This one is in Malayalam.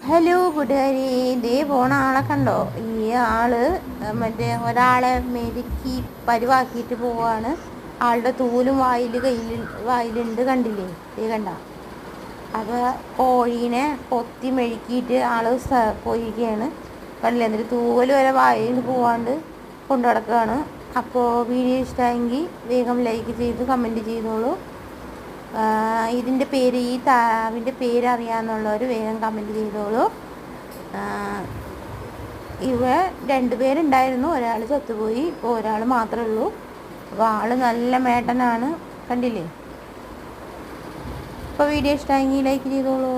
ഹലോ കൂട്ടുകാരി, ഇതേ പോണ ആളെ കണ്ടോ? ഈ ആള് മറ്റേ ഒരാളെ മെരുക്കി പരുവാക്കിയിട്ട് പോവാണ്. ആളുടെ തൂലും വായിലുണ്ട്, കണ്ടില്ലേ? ഈ കണ്ട. അപ്പോൾ കോഴീനെ കൊത്തി മെഴുക്കിയിട്ട് ആള് പോയിരിക്കുകയാണ്. കണ്ടില്ലേ? എന്നിട്ട് തൂവൽ വരെ വായിൽ പോവാണ്ട് കൊണ്ടു നടക്കുകയാണ്. അപ്പോൾ വീഡിയോ ഇഷ്ടമായെങ്കിൽ വേഗം ലൈക്ക് ചെയ്ത് കമൻറ്റ് ചെയ്തോളൂ. ഇതിൻ്റെ പേര്, ഈ താവിൻ്റെ പേരറിയാമെന്നുള്ളവർ വേഗം കമൻറ്റ് ചെയ്തോളൂ. ഇവ രണ്ടുപേരുണ്ടായിരുന്നു, ഒരാൾ ചത്തുപോയി, ഇപ്പോൾ ഒരാൾ മാത്രമേ ഉള്ളൂ. അപ്പോൾ ആൾ നല്ല മേട്ടനാണ്, കണ്ടില്ലേ? അപ്പോൾ വീഡിയോ ഇഷ്ടമായെങ്കിൽ ലൈക്ക് ചെയ്തോളൂ.